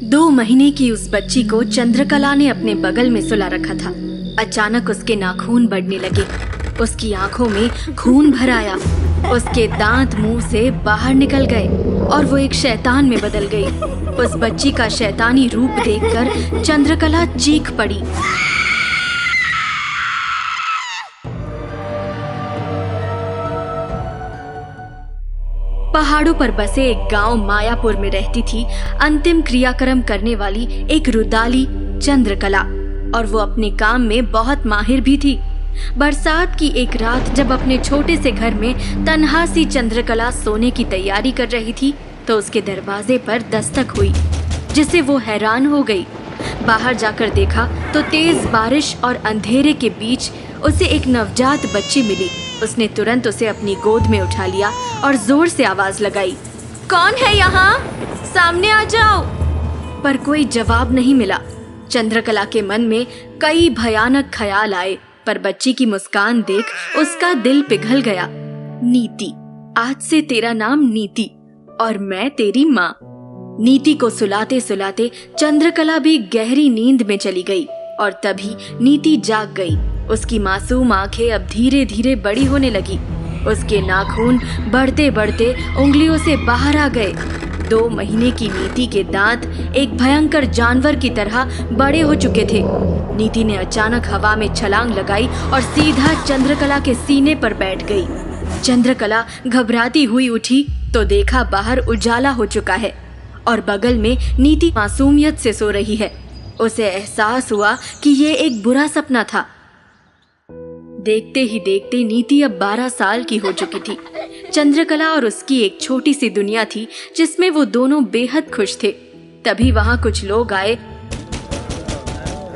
2 महीने की उस बच्ची को चंद्रकला ने अपने बगल में सुला रखा था। अचानक उसके नाखून बढ़ने लगे, उसकी आंखों में खून भर आया, उसके दांत मुंह से बाहर निकल गए और वो एक शैतान में बदल गई। उस बच्ची का शैतानी रूप देखकर चंद्रकला चीख पड़ी। पहाड़ों पर बसे एक गांव मायापुर में रहती थी अंतिम क्रियाक्रम करने वाली एक रुदाली चंद्रकला, और वो अपने काम में बहुत माहिर भी थी। बरसात की एक रात जब अपने छोटे से घर में तन्हा सी चंद्रकला सोने की तैयारी कर रही थी तो उसके दरवाजे पर दस्तक हुई, जिससे वो हैरान हो गई। बाहर जाकर देखा तो तेज बारिश और अंधेरे के बीच उसे एक नवजात बच्ची मिली। उसने तुरंत उसे अपनी गोद में उठा लिया और जोर से आवाज लगाई, कौन है यहाँ? सामने आ जाओ। पर कोई जवाब नहीं मिला। चंद्रकला के मन में कई भयानक ख्याल आए, पर बच्ची की मुस्कान देख उसका दिल पिघल गया। नीति, आज से तेरा नाम नीति और मैं तेरी माँ। नीति को सुलाते सुलाते चंद्रकला भी गहरी नींद में चली गई और तभी नीति जाग गई। उसकी मासूम आंखें अब धीरे धीरे बड़ी होने लगी। उसके नाखून बढ़ते बढ़ते उंगलियों से बाहर आ गए। 2 महीने की नीति के दांत एक भयंकर जानवर की तरह बड़े हो चुके थे। नीति ने अचानक हवा में छलांग लगाई और सीधा चंद्रकला के सीने पर बैठ गई। चंद्रकला घबराती हुई उठी तो देखा बाहर उजाला हो चुका है और बगल में नीति मासूमियत से सो रही है। उसे एहसास हुआ कि ये एक बुरा सपना था। देखते ही देखते नीति अब 12 साल की हो चुकी थी। चंद्रकला और उसकी एक छोटी सी दुनिया थी जिसमें वो दोनों बेहद खुश थे। तभी वहां कुछ लोग आए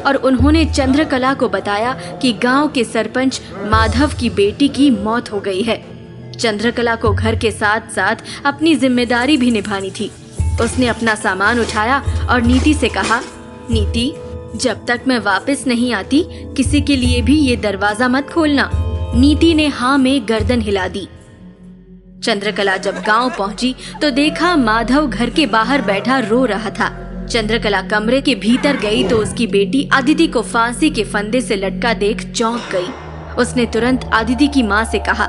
और उन्होंने चंद्रकला को बताया कि गांव के सरपंच माधव की बेटी की मौत हो गई है। चंद्रकला को घर के साथ साथ अपनी जिम्मेदारी भी निभानी थी। उसने अपना सामान उठाया और नीति से कहा, नीति, जब तक मैं वापस नहीं आती किसी के लिए भी ये दरवाजा मत खोलना। नीति ने हाँ में गर्दन हिला दी। चंद्रकला जब गांव पहुंची तो देखा माधव घर के बाहर बैठा रो रहा था। चंद्रकला कमरे के भीतर गई तो उसकी बेटी अदिति को फांसी के फंदे से लटका देख चौंक गई। उसने तुरंत अदिति की माँ से कहा,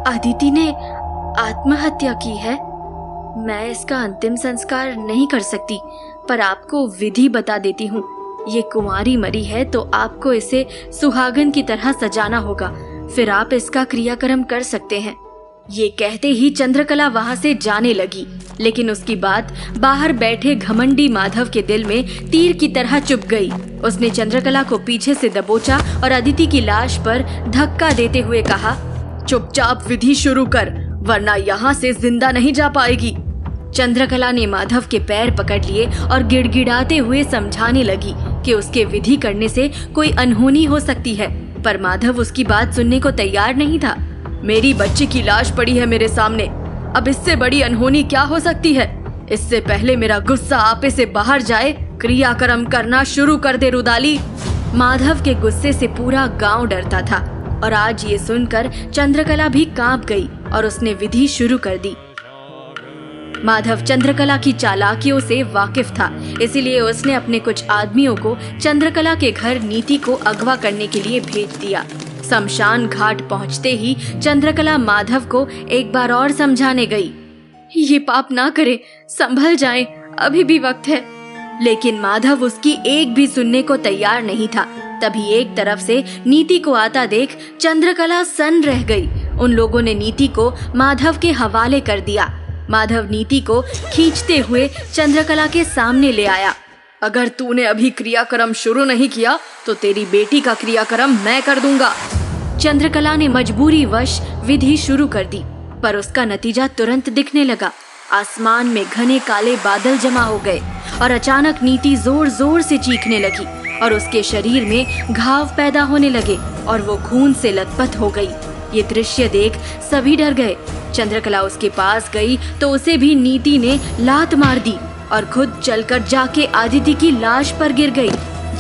अदिति ने आत्महत्या की है। मैं इसका अंतिम संस्कार नहीं कर सकती, पर आपको विधि बता देती हूँ। ये कुंवारी मरी है तो आपको इसे सुहागन की तरह सजाना होगा, फिर आप इसका क्रियाक्रम कर सकते हैं। ये कहते ही चंद्रकला वहां से जाने लगी, लेकिन उसकी बात बाहर बैठे घमंडी माधव के दिल में तीर की तरह चुभ गई। उसने चंद्रकला को पीछे से दबोचा और अदिति की लाश पर धक्का देते हुए कहा, चुपचाप विधि शुरू कर, वरना यहाँ से जिंदा नहीं जा पाएगी। चंद्रकला ने माधव के पैर पकड़ लिए और गिड़गिड़ाते हुए समझाने लगी कि उसके विधि करने से कोई अनहोनी हो सकती है, पर माधव उसकी बात सुनने को तैयार नहीं था। मेरी बच्ची की लाश पड़ी है मेरे सामने, अब इससे बड़ी अनहोनी क्या हो सकती है? इससे पहले मेरा गुस्सा आपे से बाहर जाए, क्रियाक्रम करना शुरू कर दे रुदाली। माधव के गुस्से से पूरा गांव डरता था और आज ये सुनकर चंद्रकला भी कांप गई और उसने विधि शुरू कर दी। माधव चंद्रकला की चालाकियों से वाकिफ था, इसीलिए उसने अपने कुछ आदमियों को चंद्रकला के घर नीति को अगवा करने के लिए भेज दिया। शमशान घाट पहुंचते ही चंद्रकला माधव को एक बार और समझाने गई, ये पाप ना करे, संभल जाएं, अभी भी वक्त है। लेकिन माधव उसकी एक भी सुनने को तैयार नहीं था। तभी एक तरफ से नीति को आता देख चंद्रकला सन्न रह गई। उन लोगों ने नीति को माधव के हवाले कर दिया। माधव नीति को खींचते हुए चंद्रकला के सामने ले आया। अगर तूने अभी क्रियाक्रम शुरू नहीं किया तो तेरी बेटी का क्रियाक्रम मैं कर दूंगा। चंद्रकला ने मजबूरी वश विधि शुरू कर दी, पर उसका नतीजा तुरंत दिखने लगा। आसमान में घने काले बादल जमा हो गए और अचानक नीति जोर जोर से चीखने लगी और उसके शरीर में घाव पैदा होने लगे और वो खून से लथपथ हो गई। ये दृश्य देख सभी डर गए। चंद्रकला उसके पास गई तो उसे भी नीति ने लात मार दी और खुद चलकर जाके अदिति की लाश पर गिर गई।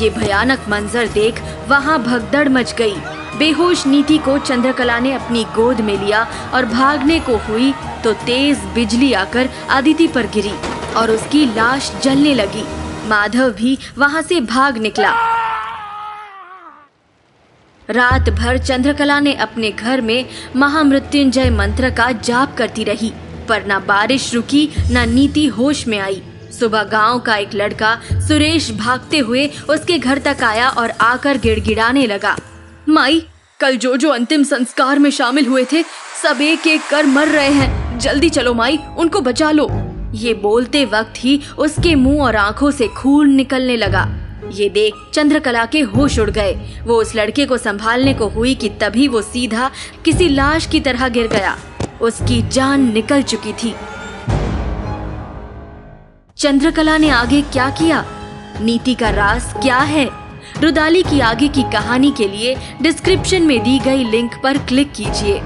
ये भयानक मंजर देख वहां भगदड़ मच गई। बेहोश नीति को चंद्रकला ने अपनी गोद में लिया और भागने को हुई तो तेज बिजली आकर अदिति पर गिरी और उसकी लाश जलने लगी। माधव भी वहां से भाग निकला। रात भर चंद्रकला ने अपने घर में महामृत्युंजय मंत्र का जाप करती रही, पर न बारिश रुकी न नीति होश में आई। सुबह गांव का एक लड़का सुरेश भागते हुए उसके घर तक आया और आकर गिड़गिड़ाने लगा, माई, कल जो अंतिम संस्कार में शामिल हुए थे सब एक एक कर मर रहे हैं, जल्दी चलो माई, उनको बचा लो। ये बोलते वक्त ही उसके मुंह और आंखों से खून निकलने लगा। ये देख चंद्रकला के होश उड़ गए। वो उस लड़के को संभालने को हुई कि तभी वो सीधा किसी लाश की तरह गिर गया। उसकी जान निकल चुकी थी। चंद्रकला ने आगे क्या किया? नीति का राज क्या है? रुदाली की आगे की कहानी के लिए डिस्क्रिप्शन में दी गई लिंक पर क्लिक कीजिए।